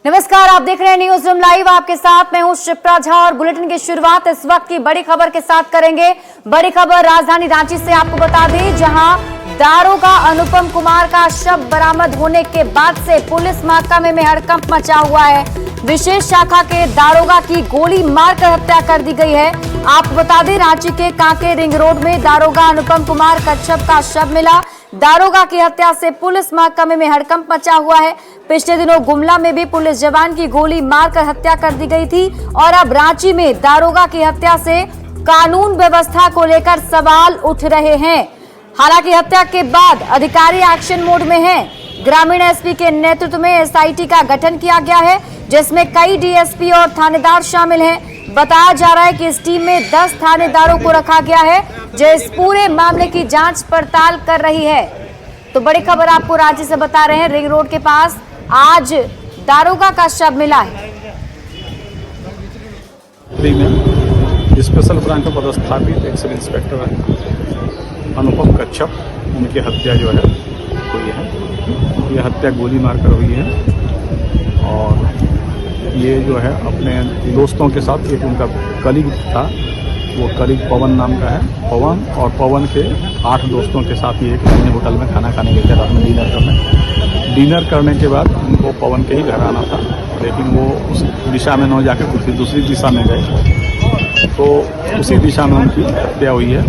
नमस्कार, आप देख रहे हैं न्यूज रूम लाइव। आपके साथ मैं हूं शिप्रा झा और बुलेटिन की शुरुआत इस वक्त की बड़ी खबर के साथ करेंगे। बड़ी खबर राजधानी रांची से आपको बता दें, जहां दारोगा अनुपम कुमार का शव बरामद होने के बाद से पुलिस महकमे में हड़कंप मचा हुआ है। विशेष शाखा के दारोगा की गोली मारकर हत्या कर दी गई है। आपको बता दें, रांची के कांके रिंग रोड में दारोगा अनुपम कुमार कच्छप का शव मिला। दारोगा की हत्या से पुलिस महकमे में हड़कंप मचा हुआ है। पिछले दिनों गुमला में भी पुलिस जवान की गोली मारकर हत्या कर दी गई थी और अब रांची में दारोगा की हत्या से कानून व्यवस्था को लेकर सवाल उठ रहे हैं। हालांकि हत्या के बाद अधिकारी एक्शन मोड में हैं। ग्रामीण एसपी के नेतृत्व में एसआईटी का गठन किया गया है, जिसमें कई डीएसपी और थानेदार शामिल हैं। बताया जा रहा है कि इस टीम में 10 थानेदारों को रखा गया है, जो इस पूरे मामले की जांच पड़ताल कर रही है। तो बड़ी खबर आपको रांची से बता रहे हैं, रिंग रोड के पास आज दारोगा का शव मिला है। स्पेशल ब्रांच में पदस्थापित एक सब इंस्पेक्टर अनुपम कच्छप, उनकी हत्या जो है हुई है। ये हत्या गोली मारकर हुई है और ये जो है अपने दोस्तों के साथ, एक उनका कलीग था, वो कलीग पवन नाम का है, पवन और पवन के 8 दोस्तों के साथ ये एक अन्य होटल में खाना खाने गए थे रात में डिनर करने के बाद उनको पवन के ही घर आना था, लेकिन वो उस दिशा में न जाकर किसी दूसरी दिशा में गए, तो उसी दिशा में उनकी हत्या हुई है।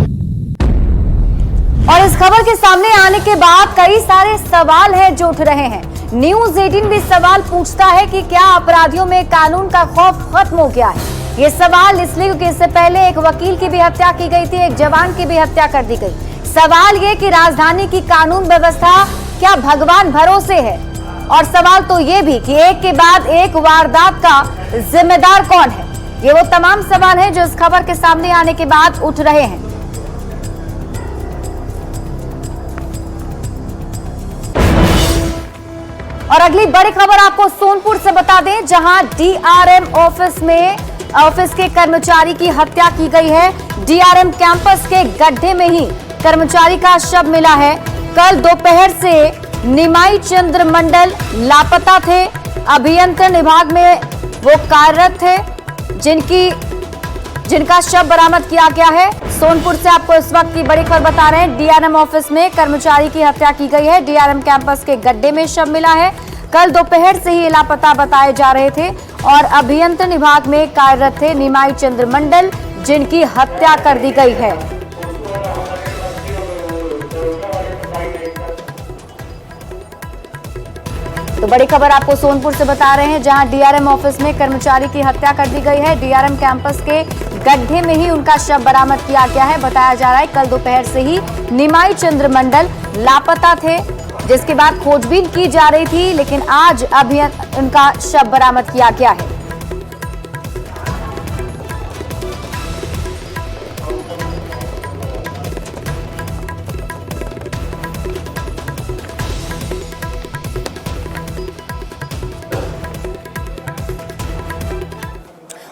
और इस खबर के सामने आने के बाद कई सारे सवाल हैं जो उठ रहे हैं। न्यूज 18 भी सवाल पूछता है कि क्या अपराधियों में कानून का खौफ खत्म हो गया है। ये सवाल इसलिए क्योंकि इससे पहले एक वकील की भी हत्या की गई थी, एक जवान की भी हत्या कर दी गई। सवाल ये कि राजधानी की कानून व्यवस्था क्या भगवान भरोसे है, और सवाल तो ये भी कि एक के बाद एक वारदात का जिम्मेदार कौन है। ये वो तमाम सवाल हैं जो इस खबर के सामने आने के बाद उठ रहे हैं। और अगली बड़ी खबर आपको सोनपुर से बता दें, जहां डीआरएम ऑफिस के कर्मचारी की हत्या की गई है। डीआरएम कैंपस के गड्ढे में ही कर्मचारी का शव मिला है। कल दोपहर से निमाई चंद्र मंडल लापता थे। अभियंत्रण विभाग में वो कार्यरत थे, जिनका शव बरामद किया गया है। सोनपुर से आपको इस वक्त की बड़ी खबर बता रहे हैं, डीआरएम ऑफिस में कर्मचारी की हत्या की गई है। डीआरएम कैंपस के गड्ढे में शव मिला है। कल दोपहर से ही लापता बताए जा रहे थे और अभियंत्रण विभाग में कार्यरत थे निमाई चंद्र मंडल, जिनकी हत्या कर दी गई है। तो बड़ी खबर आपको सोनपुर से बता रहे हैं, जहां डीआरएम ऑफिस में कर्मचारी की हत्या कर दी गई है। डीआरएम कैंपस के गड्ढे में ही उनका शव बरामद किया गया है। बताया जा रहा है कल दोपहर से ही निमाई चंद्र मंडल लापता थे, जिसके बाद खोजबीन की जा रही थी, लेकिन आज उनका शव बरामद किया गया है।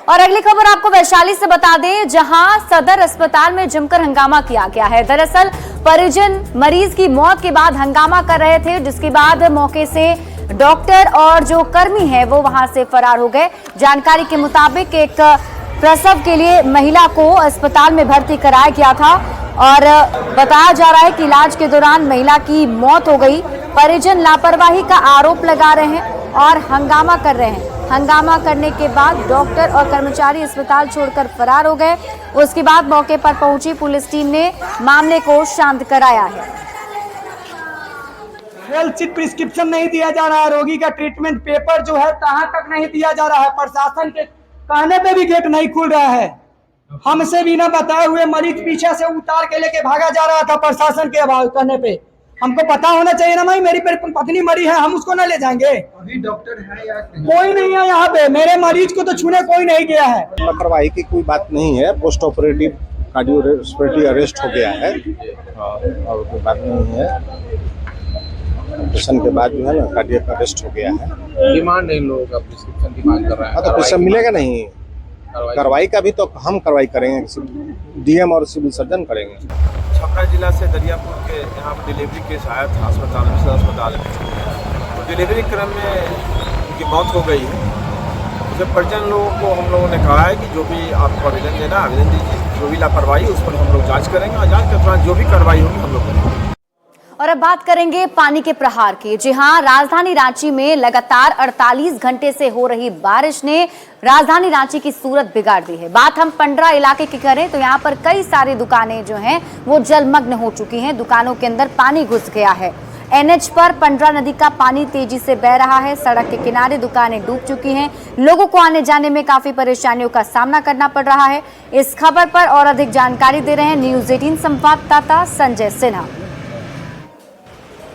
और अगली खबर आपको वैशाली से बता दें, जहां सदर अस्पताल में जमकर हंगामा किया गया है। दरअसल परिजन मरीज की मौत के बाद हंगामा कर रहे थे, जिसके बाद मौके से डॉक्टर और जो कर्मी हैं वो वहां से फरार हो गए। जानकारी के मुताबिक एक प्रसव के लिए महिला को अस्पताल में भर्ती कराया गया था और बताया जा रहा है कि इलाज के दौरान महिला की मौत हो गई। परिजन लापरवाही का आरोप लगा रहे हैं और हंगामा कर रहे हैं। हंगामा करने के बाद डॉक्टर और कर्मचारी अस्पताल छोड़कर फरार हो गए। उसके बाद मौके पर पहुंची पुलिस टीम ने मामले को शांत कराया है। हेल्थ चिट प्रिस्क्रिप्शन नहीं दिया जा रहा है, रोगी का ट्रीटमेंट पेपर जो है तहाँ तक नहीं दिया जा रहा है। प्रशासन के कहने पे भी गेट नहीं खुल रहा है। हमसे बिना बताए हुए मरीज पीछे से उतार के लेके भागा जा रहा था। प्रशासन के अभाव करने पे हमको पता होना चाहिए ना, भाई मेरी पत्नी मरी है, हम उसको ना ले जाएंगे। अभी डॉक्टर है या कोई नहीं है यहाँ पे, मेरे मरीज को तो छूने कोई नहीं गया है। लापरवाही की कोई बात नहीं है। पोस्ट ऑपरेटिव कार्डियोरेस्पिरेटरी अरेस्ट हो गया है और कोई बात नहीं है। ऑपरेशन के बाद जो है ना कार्डियक अरेस्ट हो गया है। डिमांड इन लोगों का प्रिस्क्रिप्शन की मांग कर रहा है। हाँ, तो पैसा मिलेगा नहीं। कार्रवाई का भी तो हम कार्रवाई करेंगे, डीएम और सिविल सर्जन करेंगे। छपरा जिला से दरियापुर के यहाँ पर डिलीवरी केस आया था अस्पताल में, सदर अस्पताल में। तो डिलीवरी क्रम में उनकी मौत हो गई है। उसके परिजन लोगों को हम लोगों ने कहा है कि जो भी आपको आवेदन देना आवेदन दीजिए, जो भी लापरवाही उस पर हम लोग जाँच करेंगे और जाँच के दौरान जो भी कार्रवाई होगी हम लोग करेंगे। और अब बात करेंगे पानी के प्रहार की। जी हां, राजधानी रांची में लगातार 48 घंटे से हो रही बारिश ने राजधानी रांची की सूरत बिगाड़ दी है। बात हम पंडरा इलाके की करें तो यहां पर कई सारी दुकानें जो हैं वो जलमग्न हो चुकी हैं। दुकानों के अंदर पानी घुस गया है। एनएच पर पंडरा नदी का पानी तेजी से बह रहा है। सड़क के किनारे दुकानें डूब चुकी हैं। लोगों को आने जाने में काफी परेशानियों का सामना करना पड़ रहा है। इस खबर पर और अधिक जानकारी दे रहे हैं न्यूज 18 संवाददाता संजय सिन्हा।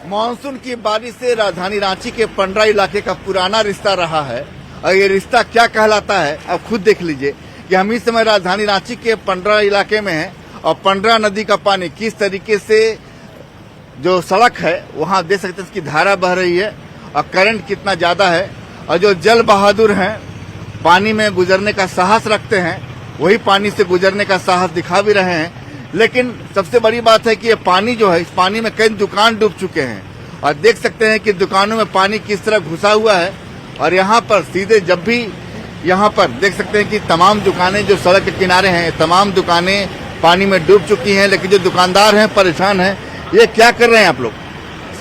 मानसून की बारिश से राजधानी रांची के पंडरा इलाके का पुराना रिश्ता रहा है और ये रिश्ता क्या कहलाता है अब खुद देख लीजिए कि हम इस समय राजधानी रांची के पंडरा इलाके में हैं और पंडरा नदी का पानी किस तरीके से जो सड़क है वहां देख सकते हैं इसकी धारा बह रही है और करंट कितना ज्यादा है। और जो जल बहादुर हैं पानी में गुजरने का साहस रखते हैं वही पानी से गुजरने का साहस दिखा भी रहे हैं। लेकिन सबसे बड़ी बात है कि ये पानी जो है इस पानी में कई दुकान डूब चुके हैं और देख सकते हैं कि दुकानों में पानी किस तरह घुसा हुआ है। और यहाँ पर सीधे जब भी यहाँ पर देख सकते हैं कि तमाम दुकानें जो सड़क के किनारे हैं तमाम दुकानें पानी में डूब चुकी हैं। लेकिन जो दुकानदार हैं परेशान हैं। ये क्या कर रहे हैं आप लोग?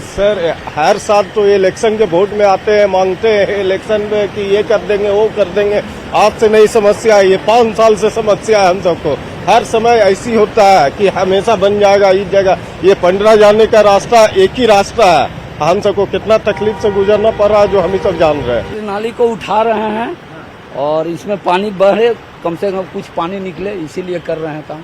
सर हर साल तो इलेक्शन के वोट में आते हैं, मांगते हैं इलेक्शन में कि ये कर देंगे वो कर देंगे। आज से नई समस्या है, ये 5 साल से समस्या है हम सबको। हर समय ऐसी होता है कि हमेशा बन जाएगा इस जगह। ये पंडरा जाने का रास्ता एक ही रास्ता है। हम सबको कितना तकलीफ से गुजरना पड़ रहा है जो हम ही सब जान रहे हैं। नाली को उठा रहे हैं और इसमें पानी बढ़े, कम से कम कुछ पानी निकले, इसीलिए कर रहे हैं काम।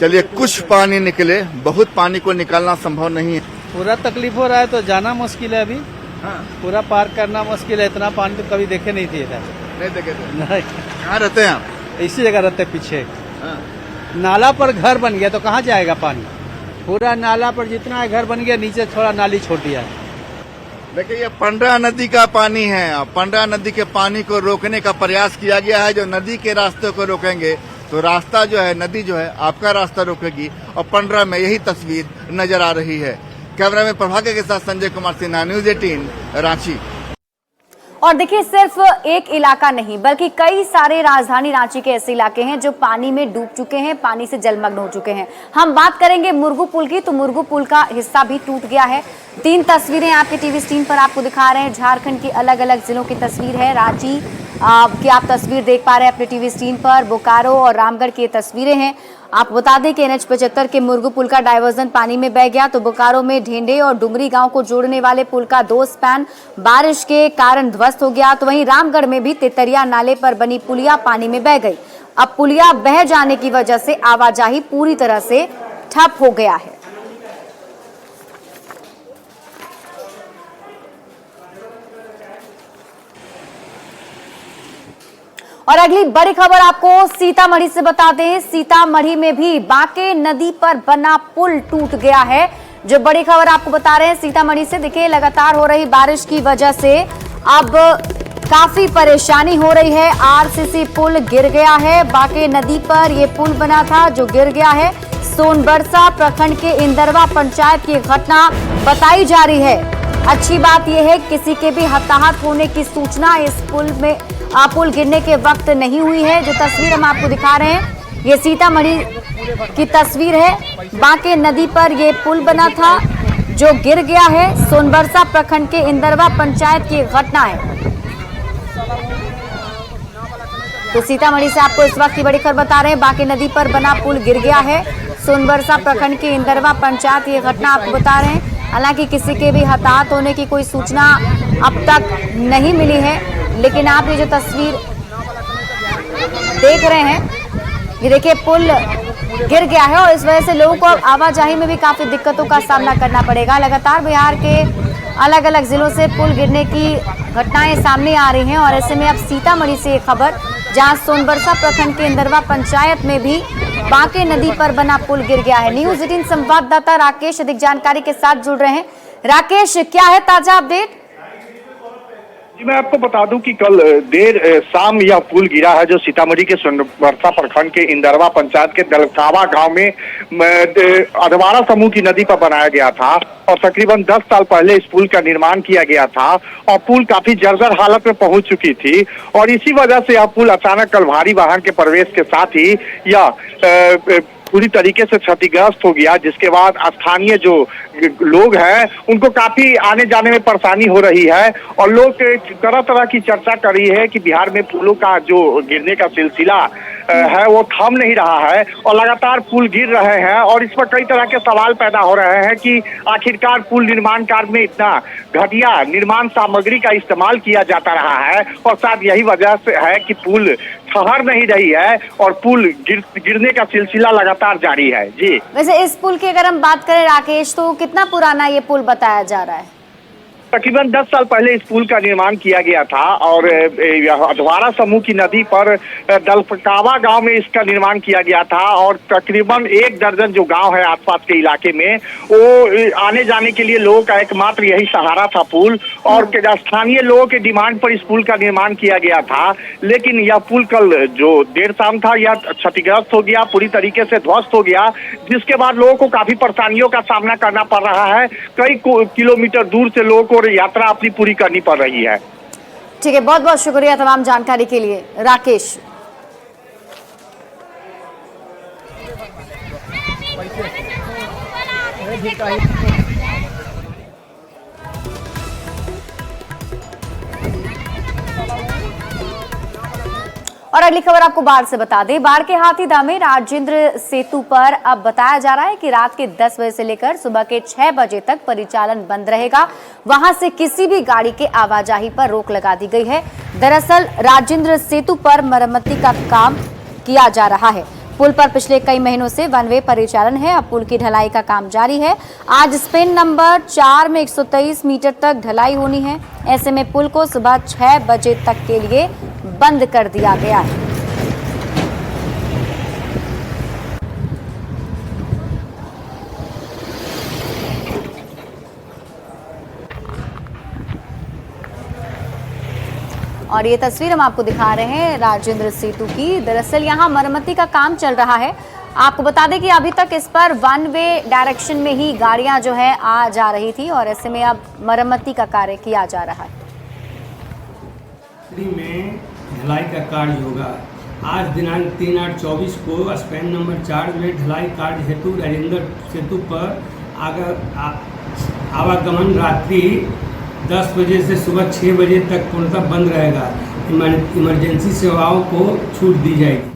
चलिए कुछ पानी निकले, बहुत पानी को निकालना संभव नहीं है। पूरा तकलीफ हो रहा है तो जाना मुश्किल है अभी। हाँ। पूरा पार करना मुश्किल है। इतना पानी तो कभी देखे नहीं थे इधर। नहीं देखे थे। नहीं, कहाँ रहते हैं आप? इसी जगह रहते पीछे। हाँ। नाला पर घर बन गया तो कहाँ जाएगा पानी? पूरा नाला पर जितना घर बन गया नीचे थोड़ा नाली छोड़ दिया है। देखिए ये पंडरा नदी का पानी है और पंडरा नदी के पानी को रोकने का प्रयास किया गया है। जो नदी के रास्ते को रोकेंगे तो रास्ता जो है नदी जो है आपका रास्ता रोकेगी और पंडरा में यही तस्वीर नजर आ रही है। कैमरा में प्रभाकर के साथ संजय कुमार सिन्हा, न्यूज 18 रांची। और देखिए सिर्फ एक इलाका नहीं बल्कि कई सारे राजधानी रांची के ऐसे इलाके हैं जो पानी में डूब चुके हैं, पानी से जलमग्न हो चुके हैं। हम बात करेंगे मुरगू पुल की तो मुरगू पुल का हिस्सा भी टूट गया है। 3 तस्वीरें आपके टीवी स्क्रीन पर आपको दिखा रहे हैं। झारखंड की अलग अलग जिलों की तस्वीर है। रांची की आप तस्वीर देख पा रहे हैं अपने टीवी स्क्रीन पर। बोकारो और रामगढ़ की तस्वीरें हैं। आपको बता दें कि NH 75 के मुरगू पुल का डायवर्जन पानी में बह गया तो बोकारो में ढेंडे और डुंगरी गांव को जोड़ने वाले पुल का 2 स्पैन बारिश के कारण ध्वस्त हो गया। तो वहीं रामगढ़ में भी तेतरिया नाले पर बनी पुलिया पानी में बह गई। अब पुलिया बह जाने की वजह से आवाजाही पूरी तरह से ठप हो गया है। और अगली बड़ी खबर आपको सीतामढ़ी से बता दें। सीतामढ़ी में भी बांके नदी पर बना पुल टूट गया है। जो बड़ी खबर आपको बता रहे हैं सीतामढ़ी से, देखिए लगातार हो रही बारिश की वजह से अब काफी परेशानी हो रही है। RCC पुल गिर गया है। बांके नदी पर यह पुल बना था जो गिर गया है। सोनबरसा प्रखंड के इंदरवा पंचायत की घटना बताई जा रही है। अच्छी बात यह है किसी के भी हताहत होने की सूचना इस पुल गिरने के वक्त नहीं हुई है। जो तस्वीर हम आपको दिखा रहे हैं ये सीतामढ़ी की तस्वीर है। बांके नदी पर ये पुल बना था जो गिर गया है। सोनबरसा प्रखंड के इंदरवा पंचायत की घटना है। तो सीतामढ़ी से आपको इस वक्त की बड़ी खबर बता रहे हैं। बांके नदी पर बना पुल गिर गया है। सोनबरसा प्रखंड के इंदरवा पंचायत ये घटना आपको बता रहे हैं। हालांकि किसी के भी हताहत होने की कोई सूचना अब तक नहीं मिली है। लेकिन आप ये जो तस्वीर देख रहे हैं ये देखिए पुल गिर गया है और इस वजह से लोगों को आवाजाही में भी काफी दिक्कतों का सामना करना पड़ेगा। लगातार बिहार के अलग अलग जिलों से पुल गिरने की घटनाएं सामने आ रही हैं और ऐसे में अब सीतामढ़ी से एक खबर जहां सोनबरसा प्रखंड के इंदरवा पंचायत में भी बांके नदी पर बना पुल गिर गया है। न्यूज 18 संवाददाता राकेश अधिक जानकारी के साथ जुड़ रहे हैं। राकेश, क्या है ताजा अपडेट? जी, मैं आपको बता दूं कि कल देर शाम यह पुल गिरा है जो सीतामढ़ी के सोनबरसा प्रखंड के इंदरवा पंचायत के दलकावा गांव में अधवारा समूह की नदी पर बनाया गया था और तकरीबन 10 साल पहले इस पुल का निर्माण किया गया था और पुल काफी जर्जर हालत में पहुंच चुकी थी और इसी वजह से यह पुल अचानक कल भारी वाहन के प्रवेश के साथ ही यह पूरी तरीके से क्षतिग्रस्त हो गया, जिसके बाद स्थानीय जो लोग हैं उनको काफी आने जाने में परेशानी हो रही है और लोग तरह तरह की चर्चा कर रही है कि बिहार में पुलों का जो गिरने का सिलसिला है वो थम नहीं रहा है और लगातार पुल गिर रहे हैं और इस पर कई तरह के सवाल पैदा हो रहे हैं कि आखिरकार पुल निर्माण कार्य में इतना घटिया निर्माण सामग्री का इस्तेमाल किया जाता रहा है और शायद यही वजह से है कि पुल ठहर नहीं रही है और पुल गिरने का सिलसिला लगातार जारी है। जी, वैसे इस पुल की अगर हम बात करें राकेश, तो कितना पुराना ये पुल बताया जा रहा है? तकरीबन 10 साल पहले इस पुल का निर्माण किया गया था और अधवारा समूह की नदी पर दलकावा गांव में इसका निर्माण किया गया था और तकरीबन 1 दर्जन जो गांव है आसपास के इलाके में वो आने जाने के लिए लोगों का एकमात्र यही सहारा था पुल और स्थानीय लोगों के डिमांड पर इस पुल का निर्माण किया गया था। लेकिन यह पुल कल जो देर शाम था यह क्षतिग्रस्त हो गया, पूरी तरीके से ध्वस्त हो गया, जिसके बाद लोगों को काफी परेशानियों का सामना करना पड़ रहा है। कई किलोमीटर दूर से लोगों को यात्रा अपनी पूरी करनी पड़ रही है। ठीक है, बहुत बहुत शुक्रिया तमाम जानकारी के लिए राकेश। और अगली खबर आपको बाढ़ से बता दें। बाढ़ के हाथीदह में राजेंद्र सेतु पर अब बताया जा रहा है कि रात के 10 बजे से लेकर सुबह के 6 बजे तक परिचालन बंद रहेगा। वहां से किसी भी गाड़ी के आवाजाही पर रोक लगा दी गई है। दरअसल राजेंद्र सेतु पर मरम्मती का काम किया जा रहा है। पुल पर पिछले कई महीनों से वन वे परिचालन है। अब पुल की ढलाई का काम जारी है। आज स्पेन नंबर 4 में 123 मीटर तक ढलाई होनी है। ऐसे में पुल को सुबह 6 बजे तक के लिए बंद कर दिया गया है। और ये तस्वीर हम आपको दिखा रहे हैं राजेंद्र सेतु की। दरअसल यहाँ मरम्मती का काम चल रहा है। आपको बता दें कि अभी तक इस पर वन वे डायरेक्शन में ही गाड़ियां जो है आ जा रही थी और ऐसे में अब मरम्मती का कार्य किया जा रहा है। में ढलाई का कार्य होगा। आज दिनांक 3/8/24 को स्पेन नंबर 4 में ढलाई कार्य हेतु राजेंद्र सेतु पर आवागमन रात्रि 10 बजे से सुबह 6 बजे तक पूर्णतः बंद रहेगा। इमरजेंसी सेवाओं को छूट दी जाएगी।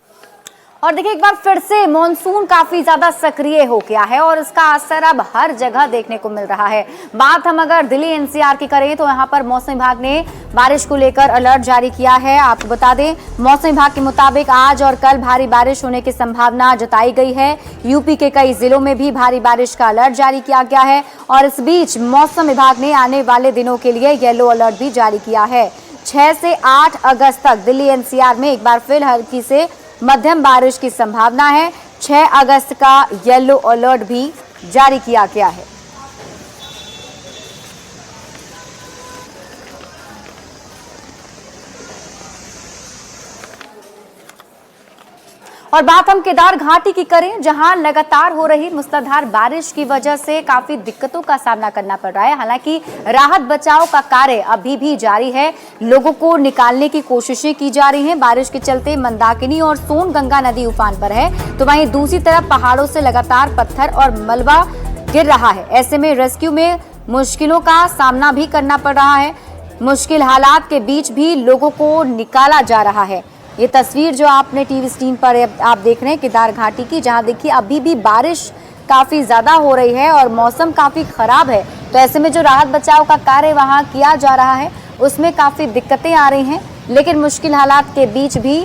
और देखिए, एक बार फिर से मॉनसून काफी ज्यादा सक्रिय हो गया है और इसका असर अब हर जगह देखने को मिल रहा है। बात हम अगर दिल्ली एनसीआर की करें तो यहाँ पर मौसम विभाग ने बारिश को लेकर अलर्ट जारी किया है। आपको बता दें, मौसम विभाग के मुताबिक आज और कल भारी बारिश होने की संभावना जताई गई है। यूपी के कई जिलों में भी भारी बारिश का अलर्ट जारी किया गया है और इस बीच मौसम विभाग ने आने वाले दिनों के लिए येलो अलर्ट भी जारी किया है। 6 से 8 अगस्त तक दिल्ली एनसीआर में एक बार फिर हल्की से मध्यम बारिश की संभावना है। 6 अगस्त का येलो अलर्ट भी जारी किया गया है। और बात हम केदार घाटी की करें, जहां लगातार हो रही मूसलाधार बारिश की वजह से काफी दिक्कतों का सामना करना पड़ रहा है। हालांकि राहत बचाव का कार्य अभी भी जारी है। लोगों को निकालने की कोशिशें की जा रही हैं। बारिश के चलते मंदाकिनी और सोनगंगा नदी उफान पर है, तो वहीं दूसरी तरफ पहाड़ों से लगातार पत्थर और मलबा गिर रहा है। ऐसे में रेस्क्यू में मुश्किलों का सामना भी करना पड़ रहा है। मुश्किल हालात के बीच भी लोगों को निकाला जा रहा है। ये तस्वीर जो आपने टीवी स्क्रीन पर आप देख रहे हैं केदार घाटी की, जहां देखिए अभी भी बारिश काफी ज्यादा हो रही है और मौसम काफी खराब है। तो ऐसे में जो राहत बचाव का कार्य वहां किया जा रहा है उसमें काफी दिक्कतें आ रही हैं, लेकिन मुश्किल हालात के बीच भी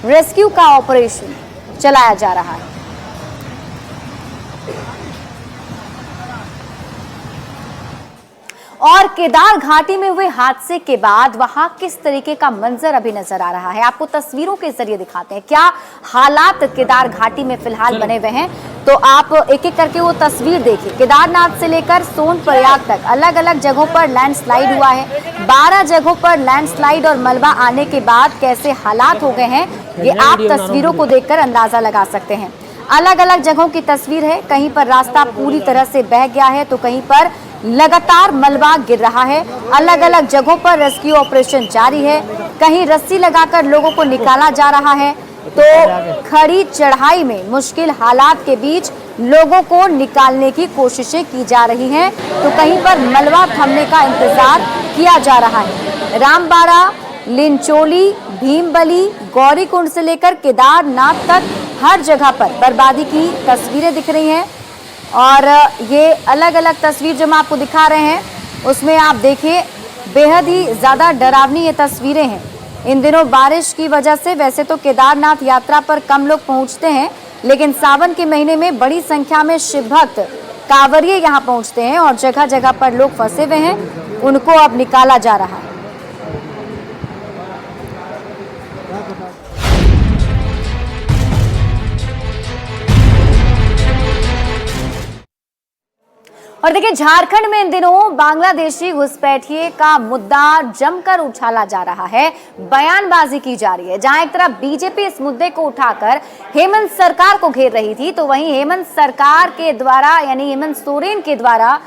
रेस्क्यू का ऑपरेशन चलाया जा रहा है। और केदार घाटी में हुए हादसे के बाद वहां किस तरीके का मंजर अभी नजर आ रहा है, आपको तस्वीरों के जरिए दिखाते हैं। क्या हालात केदार घाटी में फिलहाल बने हुए हैं, तो आप एक एक करके वो तस्वीर देखिए। केदारनाथ से लेकर सोनप्रयाग तक अलग अलग जगहों पर लैंडस्लाइड हुआ है। 12 जगहों पर लैंडस्लाइड और मलबा आने के बाद कैसे हालात हो गए हैं, ये आप तस्वीरों को देखकर अंदाजा लगा सकते हैं। अलग अलग जगहों की तस्वीर है, कहीं पर रास्ता पूरी तरह से बह गया है तो कहीं पर लगातार मलबा गिर रहा है। अलग अलग जगहों पर रेस्क्यू ऑपरेशन जारी है, कहीं रस्सी लगाकर लोगों को निकाला जा रहा है तो खड़ी चढ़ाई में मुश्किल हालात के बीच लोगों को निकालने की कोशिशें की जा रही हैं, तो कहीं पर मलबा थमने का इंतजार किया जा रहा है। रामबाड़ा, लिंचोली, भीमबली, गौरीकुंड से लेकर केदारनाथ तक हर जगह पर बर्बादी की तस्वीरें दिख रही हैं। और ये अलग अलग तस्वीर जो हम आपको दिखा रहे हैं उसमें आप देखिए बेहद ही ज़्यादा डरावनी ये तस्वीरें हैं। इन दिनों बारिश की वजह से वैसे तो केदारनाथ यात्रा पर कम लोग पहुंचते हैं, लेकिन सावन के महीने में बड़ी संख्या में शिव भक्त कांवरिये यहाँ पहुंचते हैं और जगह जगह पर लोग फंसे हुए हैं, उनको अब निकाला जा रहा है। और देखिए झारखंड में इन दिनों बांग्लादेशी घुसपैठिए का मुद्दा जमकर उछाला जा रहा है, बयानबाजी की जा रही है। जहां एक तरफ बीजेपी इस मुद्दे को उठाकर हेमंत सरकार को घेर रही थी, तो वहीं हेमंत सरकार के द्वारा यानी हेमंत सोरेन के द्वारा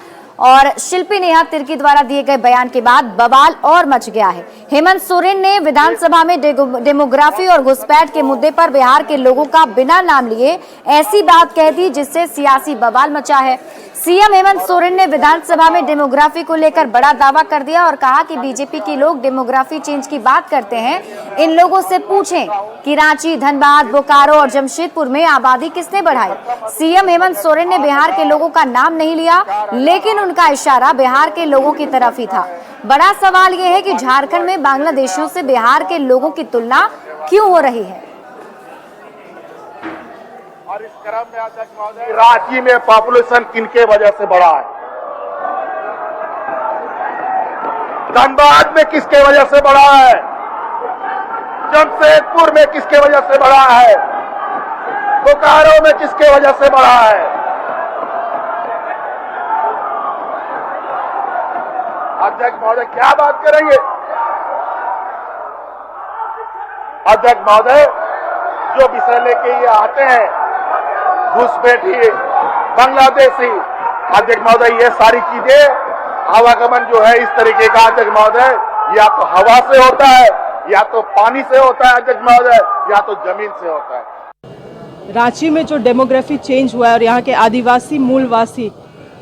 और शिल्पी नेहा तिर्की द्वारा दिए गए बयान के बाद बवाल और मच गया है। हेमंत सोरेन ने विधानसभा में डेमोग्राफी और घुसपैठ के मुद्दे पर बिहार के लोगों का बिना नाम लिए ऐसी बात कह दी जिससे सियासी बवाल मचा है। सीएम हेमंत सोरेन ने विधानसभा में डेमोग्राफी को लेकर बड़ा दावा कर दिया और कहा कि बीजेपी के लोग डेमोग्राफी चेंज की बात करते हैं। इन लोगों से पूछें कि रांची, धनबाद, बोकारो और जमशेदपुर में आबादी किसने बढ़ाई। सीएम हेमंत सोरेन ने बिहार के लोगों का नाम नहीं लिया, लेकिन उनका इशारा बिहार के लोगों की तरफ ही था। बड़ा सवाल यह है कि झारखंड में बांग्लादेशियों से बिहार के लोगों की तुलना क्यों हो रही है। और इस क्रम में अध्यक्ष महोदय, रांची में पॉपुलेशन किनके वजह से बढ़ा है, धनबाद में किसके वजह से बढ़ा है, जमशेदपुर में किसके वजह से बढ़ा है, बोकारो में किसके वजह से बढ़ा है। अध्यक्ष महोदय क्या बात करेंगे। अध्यक्ष महोदय जो विषय लेके ये आते हैं घुसपैठिए, बांग्लादेशी, अध्यक्ष महोदय ये सारी चीजें आवागमन जो है इस तरीके का अध्यक्ष महोदय या तो हवा से होता है, या तो पानी से होता है अध्यक्ष महोदय, या तो जमीन से होता है। रांची में जो डेमोग्राफी चेंज हुआ है और यहाँ के आदिवासी मूलवासी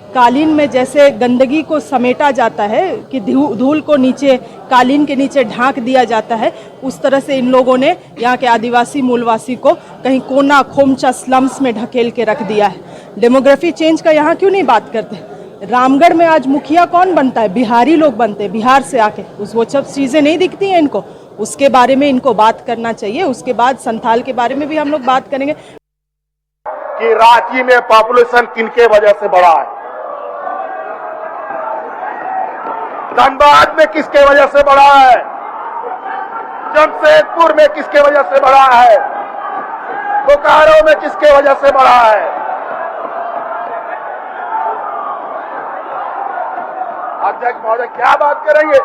कालीन में जैसे गंदगी को समेटा जाता है कि धूल को नीचे कालीन के नीचे ढांक दिया जाता है, उस तरह से इन लोगों ने यहाँ के आदिवासी मूलवासी को कहीं कोना खोमचा स्लम्स में ढकेल के रख दिया है। डेमोग्राफी चेंज का यहाँ क्यों नहीं बात करते। रामगढ़ में आज मुखिया कौन बनता है, बिहारी लोग बनते हैं, बिहार से आके वो सब चीज़ें नहीं दिखती हैं इनको, उसके बारे में इनको बात करना चाहिए। उसके बाद संथाल के बारे में भी हम लोग बात करेंगे कि रांची में पॉपुलेशन किनके वजह से बढ़ा है, धनबाद में किसके वजह से बढ़ा है, जमशेदपुर में किसके वजह से बढ़ा है, बोकारो में किसके वजह से बढ़ा है। अध्यक्ष महोदय क्या बात करेंगे।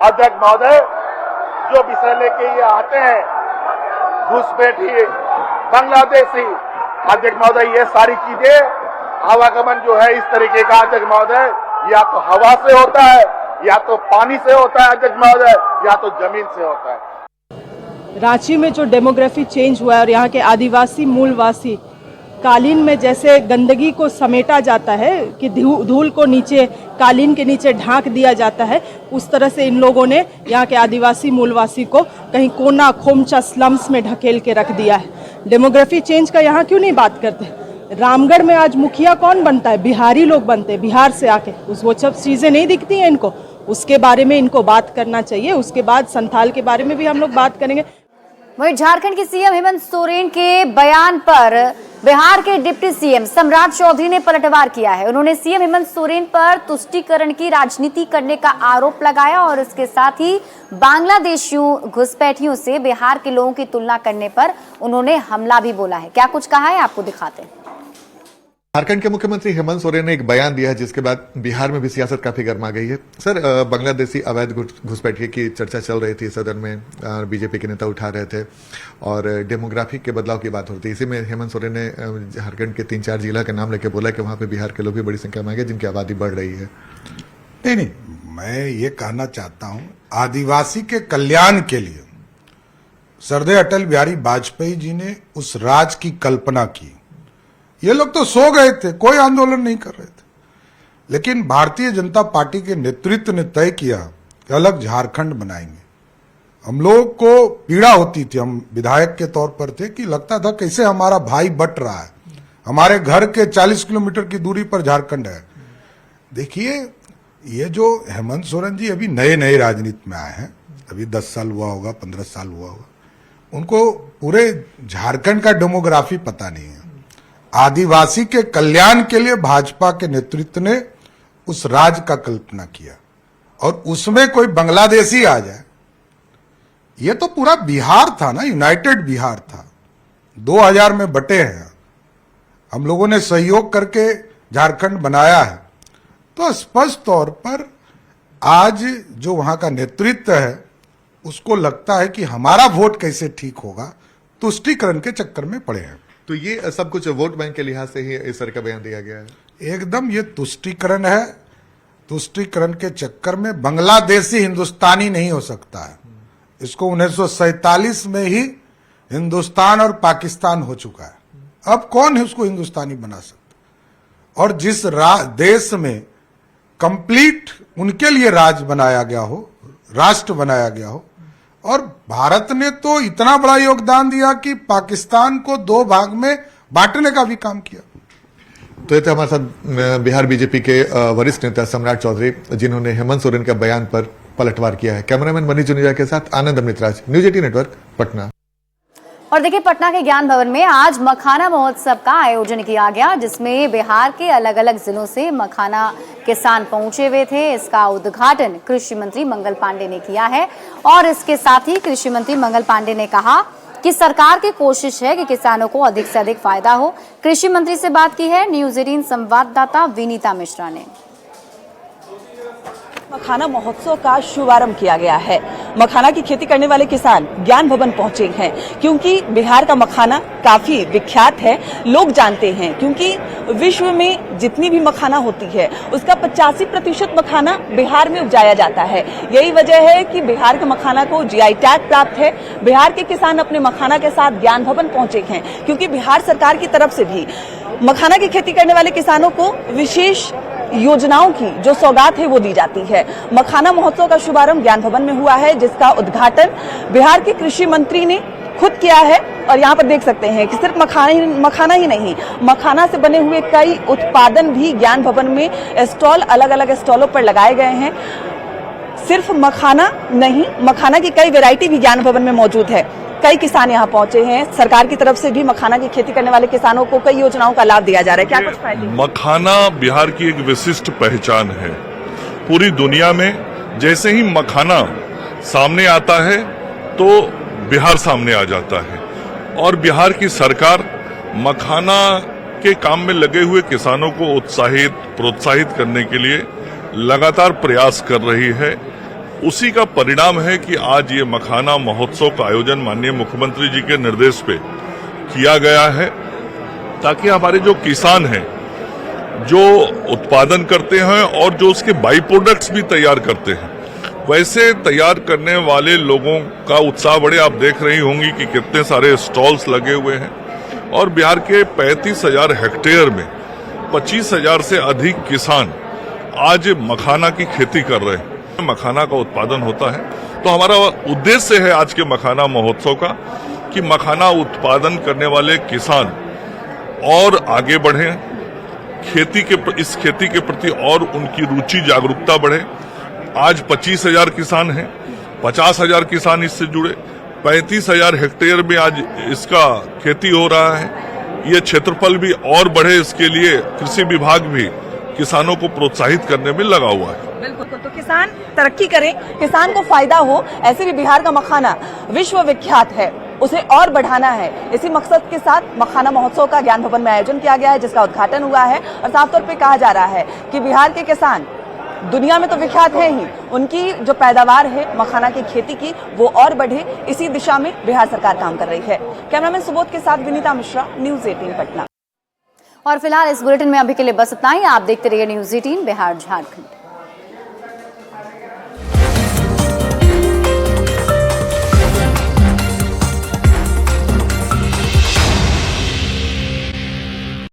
अध्यक्ष महोदय जो विषय लेके ये आते हैं घुसपैठिए, बांग्लादेशी, अध्यक्ष महोदय ये सारी चीजें आवागमन जो है इस तरीके का अध्यक्ष महोदय या तो हवा से होता है, या तो पानी से होता है अध्यक्ष महोदय, या तो जमीन से होता है। रांची में जो डेमोग्राफी चेंज हुआ है और यहाँ के आदिवासी मूलवासी कालीन में जैसे गंदगी को समेटा जाता है कि धूल को नीचे कालीन के नीचे ढांक दिया जाता है, उस तरह से इन लोगों ने यहाँ के आदिवासी मूलवासी को कहीं कोना खोमचा स्लम्स में ढकेल के रख दिया है। डेमोग्राफी चेंज का यहाँ क्यों नहीं बात करते। रामगढ़ में आज मुखिया कौन बनता है, बिहारी लोग बनते हैं, बिहार से आके वो सब चीज़ें नहीं दिखती हैं इनको, उसके बारे में इनको बात करना चाहिए। उसके बाद संथाल के बारे में भी हम लोग बात करेंगे। वहीं झारखंड के सीएम हेमंत सोरेन के बयान पर बिहार के डिप्टी सीएम सम्राट चौधरी ने पलटवार किया है। उन्होंने सीएम हेमंत सोरेन पर तुष्टीकरण की राजनीति करने का आरोप लगाया और इसके साथ ही बांग्लादेशियों घुसपैठियों से बिहार के लोगों की तुलना करने पर उन्होंने हमला भी बोला है। क्या कुछ कहा है आपको दिखाते हैं। झारखंड के मुख्यमंत्री हेमंत सोरेन ने एक बयान दिया है जिसके बाद बिहार में भी सियासत काफी गर्मा गई है। सर, बांग्लादेशी अवैध घुसपैठिए की चर्चा चल रही थी सदन में, बीजेपी के नेता उठा रहे थे और डेमोग्राफिक के बदलाव की बात हो रही थी। इसी में हेमंत सोरेन ने झारखंड के 3-4 जिला के नाम लेके बोला कि वहां पे बिहार के लोग भी बड़ी संख्या में आ गए जिनकी आबादी बढ़ रही है। नहीं, मैं ये कहना चाहता हूं, आदिवासी के कल्याण के लिए सरदार अटल बिहारी वाजपेयी जी ने उस राज की कल्पना की। ये लोग तो सो गए थे, कोई आंदोलन नहीं कर रहे थे, लेकिन भारतीय जनता पार्टी के नेतृत्व ने तय किया कि अलग झारखंड बनाएंगे। हम लोग को पीड़ा होती थी, हम विधायक के तौर पर थे, कि लगता था कैसे हमारा भाई बट रहा है, हमारे घर के 40 किलोमीटर की दूरी पर झारखंड है। देखिए, ये जो हेमंत सोरेन जी अभी नए राजनीति में आए हैं, अभी 10 साल हुआ होगा, 15 साल हुआ होगा, उनको पूरे झारखंड का डेमोग्राफी पता नहीं है। आदिवासी के कल्याण के लिए भाजपा के नेतृत्व ने उस राज का कल्पना किया और उसमें कोई बांग्लादेशी आ जाए, ये तो पूरा बिहार था ना, यूनाइटेड बिहार था। 2000 में बटे हैं, हम लोगों ने सहयोग करके झारखंड बनाया है। तो स्पष्ट तौर पर आज जो वहां का नेतृत्व है उसको लगता है कि हमारा वोट कैसे ठीक होगा, तुष्टीकरण के चक्कर में पड़े हैं। तो ये सब कुछ वोट बैंक के लिहाज से ही इस तरह का बयान दिया गया है। एकदम ये तुष्टीकरण है। तुष्टीकरण के चक्कर में बांग्लादेशी हिंदुस्तानी नहीं हो सकता है। इसको 1947 में ही हिंदुस्तान और पाकिस्तान हो चुका है। अब कौन है उसको हिंदुस्तानी बना सकता? और जिस देश में कंप्लीट उनके लिए राज बनाया गया हो, राष्ट्र बनाया गया हो, और भारत ने तो इतना बड़ा योगदान दिया कि पाकिस्तान को 2 भाग में बांटने का भी काम किया। तो ये थे हमारे साथ बिहार बीजेपी के वरिष्ठ नेता सम्राट चौधरी, जिन्होंने हेमंत सोरेन के बयान पर पलटवार किया है। कैमरामैन मनीष जुनेजा के साथ आनंद अमृतराज, न्यूज 18 नेटवर्क, पटना। और देखिए, पटना के ज्ञान भवन में आज मखाना महोत्सव का आयोजन किया गया, जिसमें बिहार के अलग अलग जिलों से मखाना किसान पहुंचे हुए थे। इसका उद्घाटन कृषि मंत्री मंगल पांडे ने किया है और इसके साथ ही कृषि मंत्री मंगल पांडे ने कहा कि सरकार की कोशिश है कि किसानों को अधिक से अधिक फायदा हो। कृषि मंत्री से बात की है न्यूज 18 संवाददाता विनीता मिश्रा ने। मखाना महोत्सव का शुभारंभ किया गया है। मखाना की खेती करने वाले किसान ज्ञान भवन पहुंचे हैं, क्योंकि बिहार का मखाना काफी विख्यात है, लोग जानते हैं, क्योंकि विश्व में जितनी भी मखाना होती है उसका 85% मखाना बिहार में उपजाया जाता है। यही वजह है कि बिहार के मखाना को GI टैग प्राप्त है। बिहार के किसान अपने मखाना के साथ ज्ञान भवन पहुंचे हैं, क्योंकि बिहार सरकार की तरफ से भी मखाना की खेती करने वाले किसानों को विशेष योजनाओं की जो सौगात है वो दी जाती है। मखाना महोत्सव का शुभारंभ ज्ञान भवन में हुआ है, जिसका उद्घाटन बिहार के कृषि मंत्री ने खुद किया है। और यहाँ पर देख सकते हैं कि सिर्फ मखाना ही नहीं, मखाना से बने हुए कई उत्पादन भी ज्ञान भवन में स्टॉल, अलग अलग स्टॉलों पर लगाए गए हैं। सिर्फ मखाना नहीं, मखाना की कई वैरायटी भी ज्ञान भवन में मौजूद है। कई किसान यहाँ पहुंचे हैं। सरकार की तरफ से भी मखाना की खेती करने वाले किसानों को कई योजनाओं का लाभ दिया जा रहा है। क्या कुछ फायदे? मखाना बिहार की एक विशिष्ट पहचान है। पूरी दुनिया में जैसे ही मखाना सामने आता है तो बिहार सामने आ जाता है, और बिहार की सरकार मखाना के काम में लगे हुए किसानों को उत्साहित, प्रोत्साहित करने के लिए लगातार प्रयास कर रही है। उसी का परिणाम है कि आज ये मखाना महोत्सव का आयोजन माननीय मुख्यमंत्री जी के निर्देश पे किया गया है, ताकि हमारे जो किसान हैं, जो उत्पादन करते हैं और जो उसके बाई प्रोडक्ट्स भी तैयार करते हैं, वैसे तैयार करने वाले लोगों का उत्साह बढ़े। आप देख रही होंगी कि कितने सारे स्टॉल्स लगे हुए हैं, और बिहार के 35,000 हेक्टेयर में 25,000 से अधिक किसान आज मखाना की खेती कर रहे हैं। मखाना का उत्पादन होता है, तो हमारा उद्देश्य है आज के मखाना महोत्सव का कि मखाना उत्पादन करने वाले किसान और आगे बढ़े, इस खेती के प्रति और उनकी रुचि, जागरूकता बढ़े। आज 25,000 किसान हैं, 50,000 किसान इससे जुड़े, 35,000 हेक्टेयर में आज इसका खेती हो रहा है। ये क्षेत्रफल भी और बढ़े, इसके लिए कृषि विभाग भी किसानों को प्रोत्साहित करने में लगा हुआ है। बिल्कुल, तो किसान तरक्की करें, किसान को फायदा हो, ऐसे भी बिहार का मखाना विश्व विख्यात है, उसे और बढ़ाना है। इसी मकसद के साथ मखाना महोत्सव का ज्ञान भवन में आयोजन किया गया है, जिसका उद्घाटन हुआ है। और साफ तौर पे कहा जा रहा है कि बिहार के किसान दुनिया में तो विख्यात है ही, उनकी जो पैदावार है मखाना की खेती की वो और बढ़े, इसी दिशा में बिहार सरकार काम कर रही है। कैमरामैन सुबोध के साथ विनीता मिश्रा, न्यूज 18 पटना। और फिलहाल इस बुलेटिन में अभी के लिए बस इतना ही। आप देखते रहिए न्यूज 18 बिहार झारखंड।